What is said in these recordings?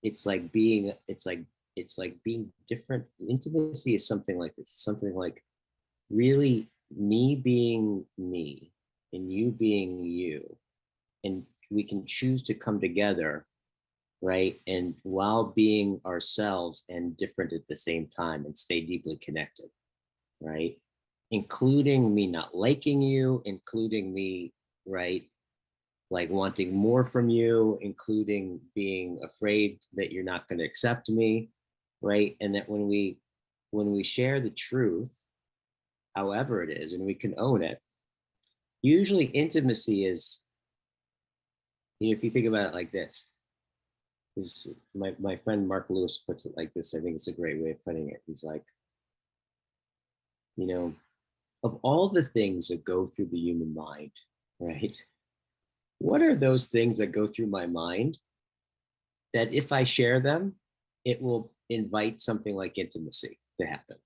it's like being different. Intimacy is something like this, something like really me being me and you being you, and we can choose to come together, right? And while being ourselves and different at the same time and stay deeply connected, right? Including me not liking you, including me, right? Like wanting more from you, including being afraid that you're not going to accept me, right? And that when we share the truth, however it is, and we can own it, usually intimacy is, if you think about it like this, is my friend Mark Lewis puts it like this. I think it's a great way of putting it. He's like, you know, of all the things that go through the human mind, right? What are those things that go through my mind that if I share them, it will invite something like intimacy to happen?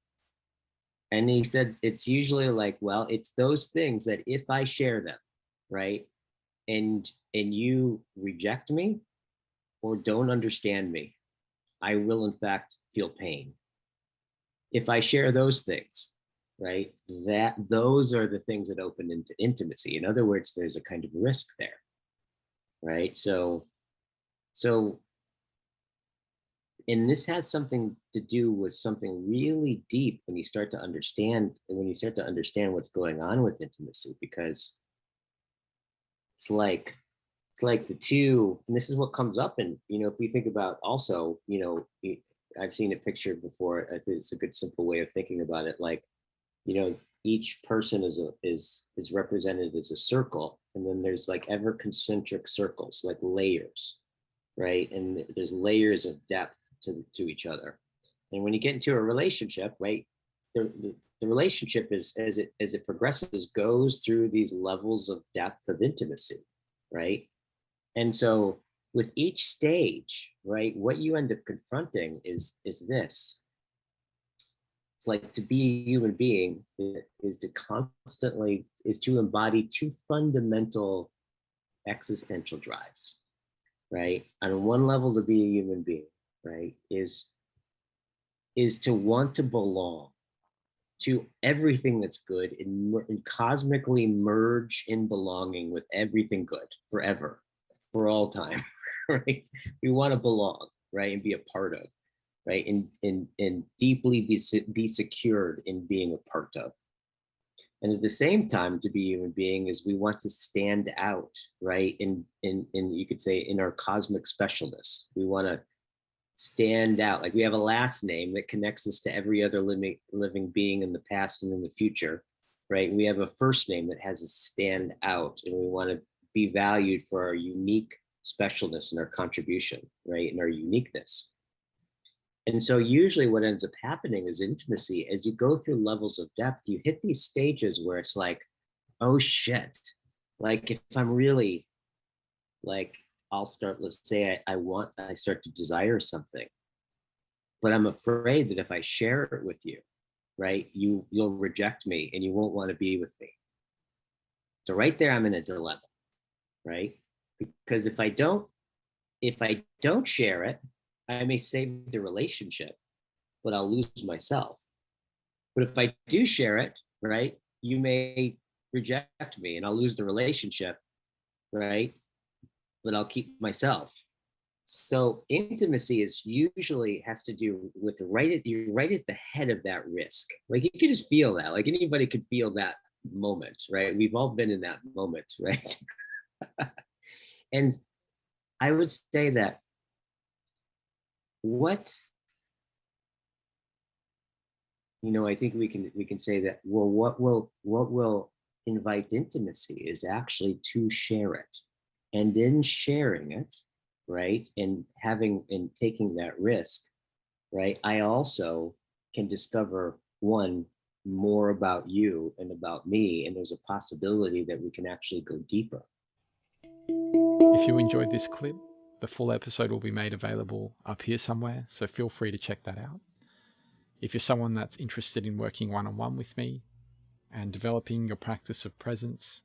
And he said, it's usually like, well, it's those things that if I share them, right? And you reject me or don't understand me, I will in fact feel pain. If I share those things, right, that those are the things that open into intimacy. In other words, there's a kind of risk there, right? So and this has something to do with something really deep when you start to understand what's going on with intimacy, because it's like the two, and this is what comes up. And if we think about also, I've seen it pictured before. I think it's a good simple way of thinking about it. Like, each person is represented as a circle, and then there's like ever concentric circles, like layers, right? And there's layers of depth to each other. And when you get into a relationship, right, the relationship is, as it progresses, goes through these levels of depth of intimacy, right? And so with each stage, right, what you end up confronting is this. It's like, to be a human being is to embody two fundamental existential drives, right? On one level, to be a human being, right, is to want to belong to everything that's good, and cosmically merge in belonging with everything good forever, for all time, right? We want to belong, right, and be a part of, right, and deeply be secured in being a part of. And at the same time, to be a human being is we want to stand out, right, in you could say in our cosmic specialness. We want to stand out, like we have a last name that connects us to every other living being in the past and in the future, right? And we have a first name that has us stand out, and we want to be valued for our unique specialness and our contribution, right, and our uniqueness. And so usually what ends up happening is intimacy, as you go through levels of depth, you hit these stages where it's like, oh shit, like if I'm really like, let's say I start to desire something, but I'm afraid that if I share it with you, right, you'll reject me and you won't want to be with me. So right there, I'm in a dilemma, right? Because if I don't share it, I may save the relationship, but I'll lose myself. But if I do share it, right, you may reject me and I'll lose the relationship, right? But I'll keep myself. So intimacy has to do with you're right at the head of that risk. Like you can just feel that. Like anybody could feel that moment, right? We've all been in that moment, right? And I would say that I think we can say that, well, what will invite intimacy is actually to share it. And in sharing it, right, and taking that risk, right, I also can discover more about you and about me, and there's a possibility that we can actually go deeper. If you enjoyed this clip, the full episode will be made available up here somewhere, so feel free to check that out. If you're someone that's interested in working one-on-one with me and developing your practice of presence,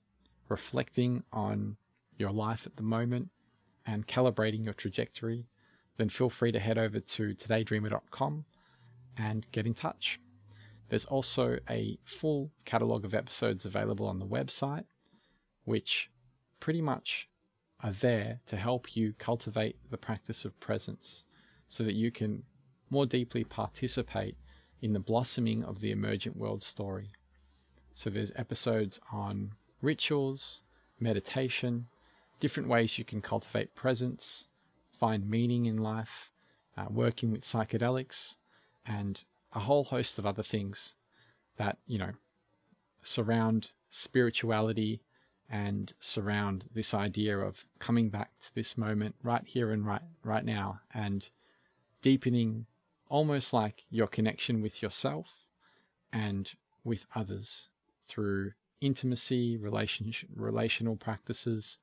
reflecting on your life at the moment, and calibrating your trajectory, then feel free to head over to todaydreamer.com and get in touch. There's also a full catalogue of episodes available on the website, which pretty much are there to help you cultivate the practice of presence so that you can more deeply participate in the blossoming of the emergent world story. So there's episodes on rituals, meditation, different ways you can cultivate presence, find meaning in life, working with psychedelics, and a whole host of other things that, surround spirituality and surround this idea of coming back to this moment right here and right now, and deepening almost like your connection with yourself and with others through intimacy, relational practices.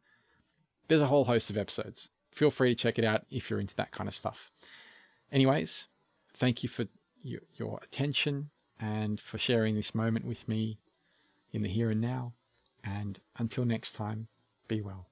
There's a whole host of episodes. Feel free to check it out if you're into that kind of stuff. Anyways, thank you for your attention and for sharing this moment with me in the here and now. And until next time, be well.